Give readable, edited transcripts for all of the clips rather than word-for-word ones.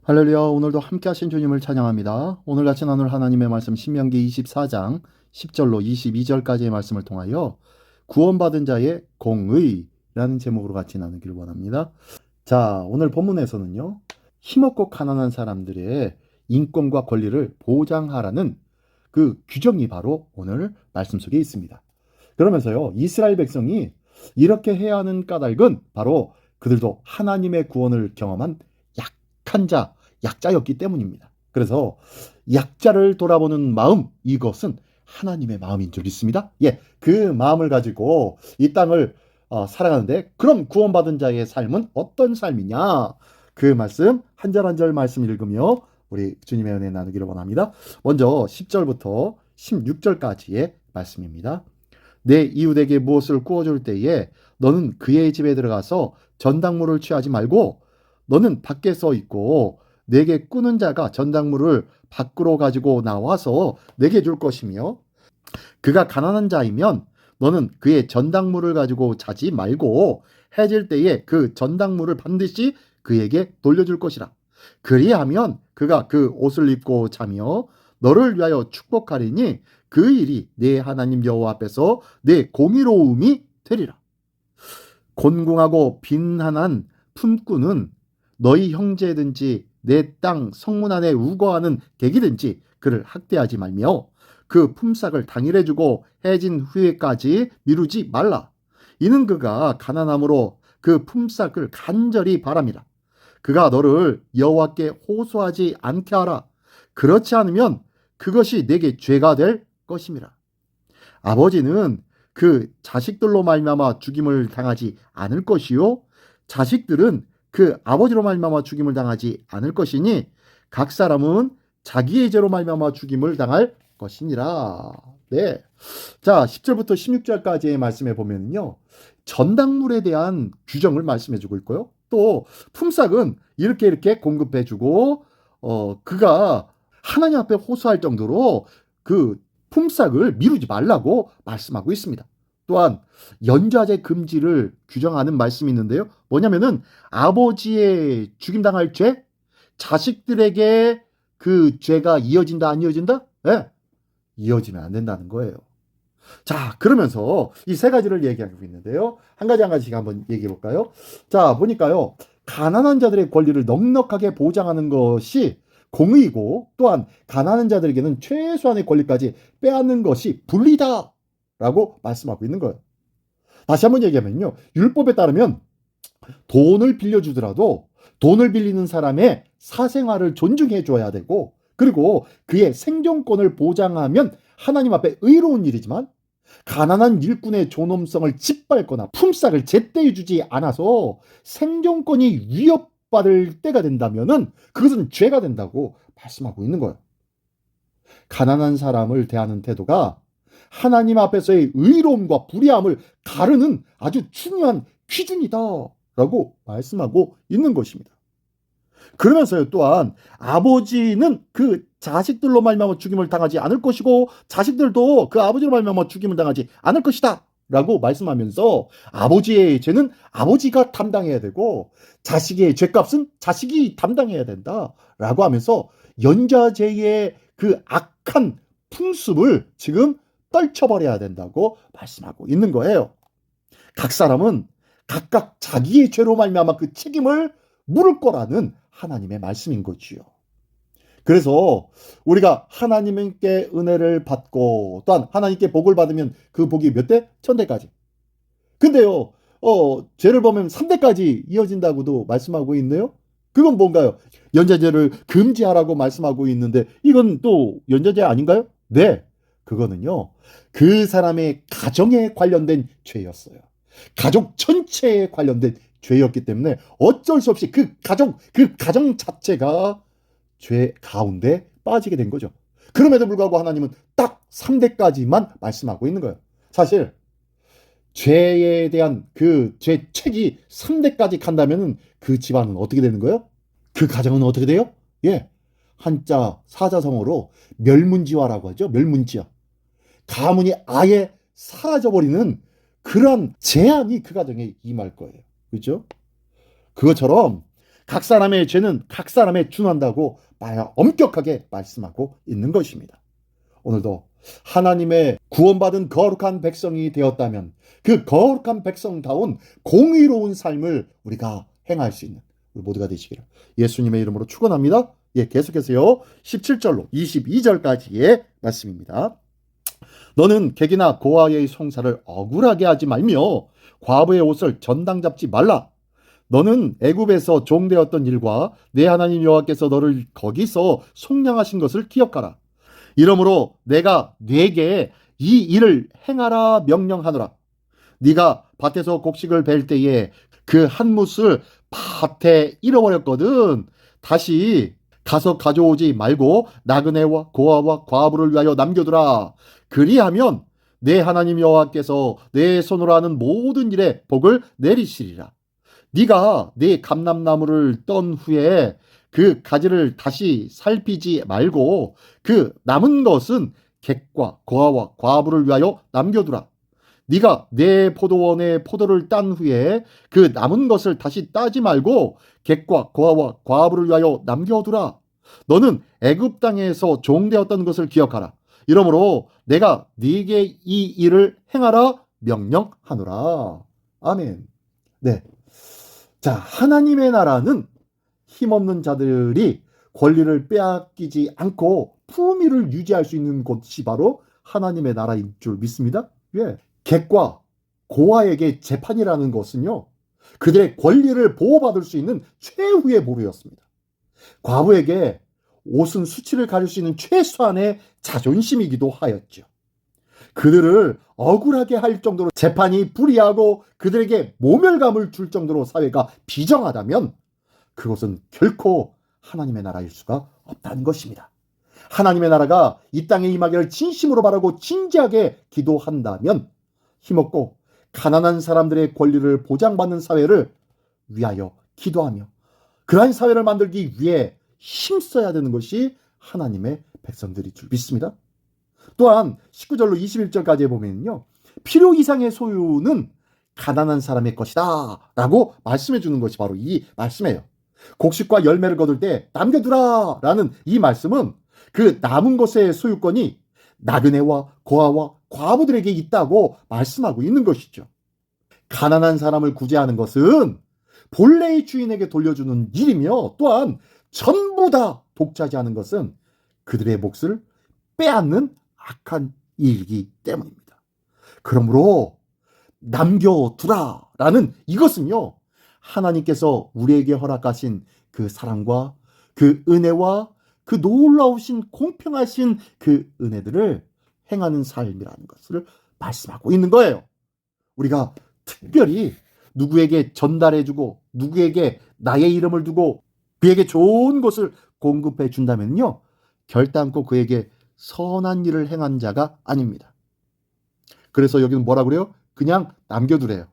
할렐루야. 오늘도 함께 하신 주님을 찬양합니다. 오늘 같이 나눌 하나님의 말씀 신명기 24장 10절로 22절까지의 말씀을 통하여 구원받은 자의 공의라는 제목으로 같이 나누기를 원합니다. 자, 오늘 본문에서는요. 힘없고 가난한 사람들의 인권과 권리를 보장하라는 그 규정이 바로 오늘 말씀 속에 있습니다. 그러면서요. 이스라엘 백성이 이렇게 해야 하는 까닭은 바로 그들도 하나님의 구원을 경험한 약자였기 때문입니다. 그래서 약자를 돌아보는 마음, 이것은 하나님의 마음인 줄 믿습니다. 그 마음을 가지고 이 땅을 살아가는데, 그럼 구원받은 자의 삶은 어떤 삶이냐? 그 말씀 한 절 한 절 말씀 읽으며 우리 주님의 은혜 나누기를 원합니다. 먼저 10절부터 16절까지의 말씀입니다. 내 이웃에게 무엇을 구워줄 때에 너는 그의 집에 들어가서 전당물을 취하지 말고 너는 밖에 서 있고 내게 꾸는 자가 전당물을 밖으로 가지고 나와서 내게 줄 것이며, 그가 가난한 자이면 너는 그의 전당물을 가지고 자지 말고 해질 때에 그 전당물을 반드시 그에게 돌려줄 것이라. 그리하면 그가 그 옷을 입고 자며 너를 위하여 축복하리니 그 일이 내 하나님 여호와 앞에서 내 공의로움이 되리라. 곤궁하고 빈한한 품꾼은 너희 형제든지 내 땅 성문 안에 우거하는 객이든지 그를 학대하지 말며 그 품삯을 당일에 주고 해진 후에까지 미루지 말라. 이는 그가 가난함으로 그 품삯을 간절히 바랍니다. 그가 너를 여호와께 호소하지 않게 하라. 그렇지 않으면 그것이 내게 죄가 될 것임이라. 아버지는 그 자식들로 말미암아 죽임을 당하지 않을 것이요 자식들은 그 아버지로 말미암아 죽임을 당하지 않을 것이니 각 사람은 자기의 죄로 말미암아 죽임을 당할 것이니라. 네. 자, 10절부터 16절까지의 말씀에 보면요. 전당물에 대한 규정을 말씀해 주고 있고요. 또 품삯은 이렇게 공급해 주고 그가 하나님 앞에 호소할 정도로 그 품삯을 미루지 말라고 말씀하고 있습니다. 또한 연좌제 금지를 규정하는 말씀이 있는데요. 뭐냐면은 아버지의 죽임당할 죄, 자식들에게 그 죄가 이어진다 안 이어진다? 네. 이어지면 안 된다는 거예요. 자, 그러면서 이 세 가지를 얘기하고 있는데요. 한 가지 한 가지씩 한번 얘기해 볼까요? 자, 보니까요. 가난한 자들의 권리를 넉넉하게 보장하는 것이 공의이고, 또한 가난한 자들에게는 최소한의 권리까지 빼앗는 것이 불리다라고 말씀하고 있는 거예요. 다시 한번 얘기하면요. 율법에 따르면 돈을 빌려주더라도 돈을 빌리는 사람의 사생활을 존중해 줘야 되고, 그리고 그의 생존권을 보장하면 하나님 앞에 의로운 일이지만, 가난한 일꾼의 존엄성을 짓밟거나 품삯을 제때 주지 않아서 생존권이 위협받을 때가 된다면은 그것은 죄가 된다고 말씀하고 있는 거예요. 가난한 사람을 대하는 태도가 하나님 앞에서의 의로움과 불의함을 가르는 아주 중요한 기준이다라고 말씀하고 있는 것입니다. 그러면서요, 또한 아버지는 그 자식들로 말미암아 죽임을 당하지 않을 것이고 자식들도 그 아버지로 말미암아 죽임을 당하지 않을 것이다 라고 말씀하면서 아버지의 죄는 아버지가 담당해야 되고 자식의 죄값은 자식이 담당해야 된다 라고 하면서 연좌제의 그 악한 풍습을 지금 떨쳐버려야 된다고 말씀하고 있는 거예요. 각 사람은 각각 자기의 죄로 말미암아 그 책임을 물을 거라는 하나님의 말씀인 거지요. 그래서 우리가 하나님께 은혜를 받고 또한 하나님께 복을 받으면 그 복이 몇 대? 1000대까지. 근데요, 죄를 보면 3대까지 이어진다고도 말씀하고 있네요. 그건 뭔가요? 연좌제를 금지하라고 말씀하고 있는데 이건 또 연좌제 아닌가요? 네. 그거는요. 그 사람의 가정에 관련된 죄였어요. 가족 전체에 관련된 죄였기 때문에 어쩔 수 없이 그 가정 자체가 죄 가운데 빠지게 된 거죠. 그럼에도 불구하고 하나님은 딱 3대까지만 말씀하고 있는 거예요. 사실 죄에 대한 그 죄책이 3대까지 간다면 그 집안은 어떻게 되는 거예요? 그 가정은 어떻게 돼요? 한자 사자성어로 멸문지화라고 하죠. 멸문지화. 가문이 아예 사라져버리는 그런 재앙이 그 가정에 임할 거예요. 그렇죠? 그것처럼 각 사람의 죄는 각 사람에 준한다고 엄격하게 말씀하고 있는 것입니다. 오늘도 하나님의 구원받은 거룩한 백성이 되었다면 그 거룩한 백성다운 공의로운 삶을 우리가 행할 수 있는 우리 모두가 되시기를 예수님의 이름으로 축원합니다. 계속해서요. 17절로 22절까지의 말씀입니다. 너는 객이나 고아의 송사를 억울하게 하지 말며 과부의 옷을 전당 잡지 말라. 너는 애굽에서 종되었던 일과 내 하나님 여호와께서 너를 거기서 속량하신 것을 기억하라. 이러므로 내가 네게 이 일을 행하라 명령하노라. 네가 밭에서 곡식을 벨 때에 그 한 뭇을 밭에 잃어버렸거든. 다시 가서 가져오지 말고 나그네와 고아와 과부를 위하여 남겨두라. 그리하면 내 하나님 여호와께서 내 손으로 하는 모든 일에 복을 내리시리라. 네가 네 감람나무를 떤 후에 그 가지를 다시 살피지 말고 그 남은 것은 객과 고아와 과부를 위하여 남겨두라. 네가 내 포도원의 포도를 딴 후에 그 남은 것을 다시 따지 말고 객과 고아와 과부를 위하여 남겨두라. 너는 애굽 땅에서 종되었던 것을 기억하라. 이러므로 내가 네게 이 일을 행하라 명령하노라. 아멘. 네. 자, 하나님의 나라는 힘없는 자들이 권리를 빼앗기지 않고 품위를 유지할 수 있는 곳이 바로 하나님의 나라인 줄 믿습니다. 객과 고아에게 재판이라는 것은요, 그들의 권리를 보호받을 수 있는 최후의 보루였습니다. 과부에게 옷은 수치를 가릴 수 있는 최소한의 자존심이기도 하였죠. 그들을 억울하게 할 정도로 재판이 불이하고 그들에게 모멸감을 줄 정도로 사회가 비정하다면 그것은 결코 하나님의 나라일 수가 없다는 것입니다. 하나님의 나라가 이 땅에 임하기를 진심으로 바라고 진지하게 기도한다면 힘없고 가난한 사람들의 권리를 보장받는 사회를 위하여 기도하며 그러한 사회를 만들기 위해 힘써야 되는 것이 하나님의 백성들일 줄 믿습니다. 또한 19절로 21절까지 보면요, 필요 이상의 소유는 가난한 사람의 것이다 라고 말씀해 주는 것이 바로 이 말씀이에요. 곡식과 열매를 거둘 때 남겨두라 라는 이 말씀은 그 남은 것의 소유권이 나그네와 고아와 과부들에게 있다고 말씀하고 있는 것이죠. 가난한 사람을 구제하는 것은 본래의 주인에게 돌려주는 일이며 또한 전부 다 독차지하는 것은 그들의 몫을 빼앗는 악한 일이기 때문입니다. 그러므로 남겨두라라는 이것은요, 하나님께서 우리에게 허락하신 그 사랑과 그 은혜와 그 놀라우신 공평하신 그 은혜들을 행하는 삶이라는 것을 말씀하고 있는 거예요. 우리가 특별히 누구에게 전달해주고 누구에게 나의 이름을 두고 그에게 좋은 것을 공급해 준다면요, 결단코 그에게 선한 일을 행한 자가 아닙니다. 그래서 여기는 뭐라 그래요? 그냥 남겨두래요.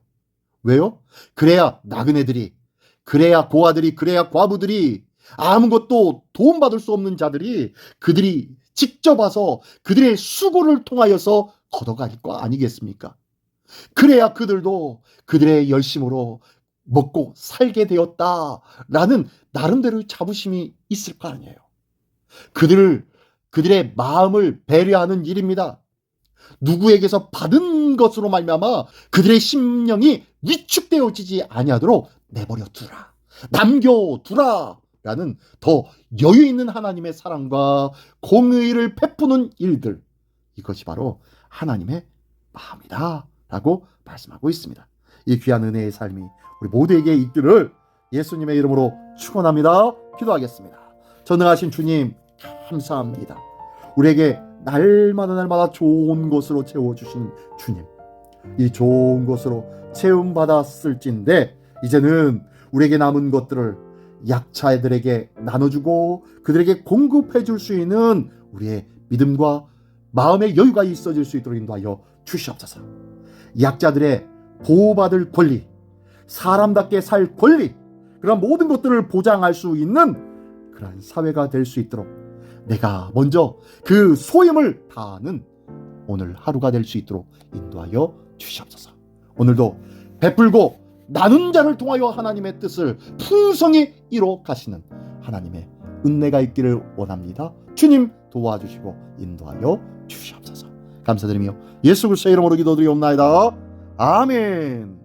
왜요? 그래야 나그네들이, 그래야 고아들이, 그래야 과부들이, 아무것도 도움받을 수 없는 자들이 그들이 직접 와서 그들의 수고를 통하여서 걷어갈 거 아니겠습니까? 그래야 그들도 그들의 열심으로 먹고 살게 되었다라는 나름대로의 자부심이 있을 거 아니에요. 그들의 마음을 배려하는 일입니다. 누구에게서 받은 것으로 말미암아 그들의 심령이 위축되어지지 아니하도록 내버려 두라, 남겨두라 라는 더 여유 있는 하나님의 사랑과 공의를 베푸는 일들, 이것이 바로 하나님의 마음이다 라고 말씀하고 있습니다. 이 귀한 은혜의 삶이 우리 모두에게 있기를 예수님의 이름으로 축원합니다. 기도하겠습니다. 전능하신 주님, 감사합니다. 우리에게 날마다 좋은 것으로 채워주신 주님, 이 좋은 것으로 채움받았을진데 이제는 우리에게 남은 것들을 약자들에게 나눠주고 그들에게 공급해 줄 수 있는 우리의 믿음과 마음의 여유가 있어질 수 있도록 인도하여 주시옵소서. 약자들의 보호받을 권리, 사람답게 살 권리, 그런 모든 것들을 보장할 수 있는 그런 사회가 될 수 있도록 내가 먼저 그 소임을 다하는 오늘 하루가 될 수 있도록 인도하여 주시옵소서. 오늘도 베풀고 나눈 자를 통하여 하나님의 뜻을 풍성히 이뤄 가시는 하나님의 은혜가 있기를 원합니다. 주님 도와주시고 인도하여 주시옵소서. 감사드리며 예수 그리스도의 이름으로 기도드리옵나이다. 아멘.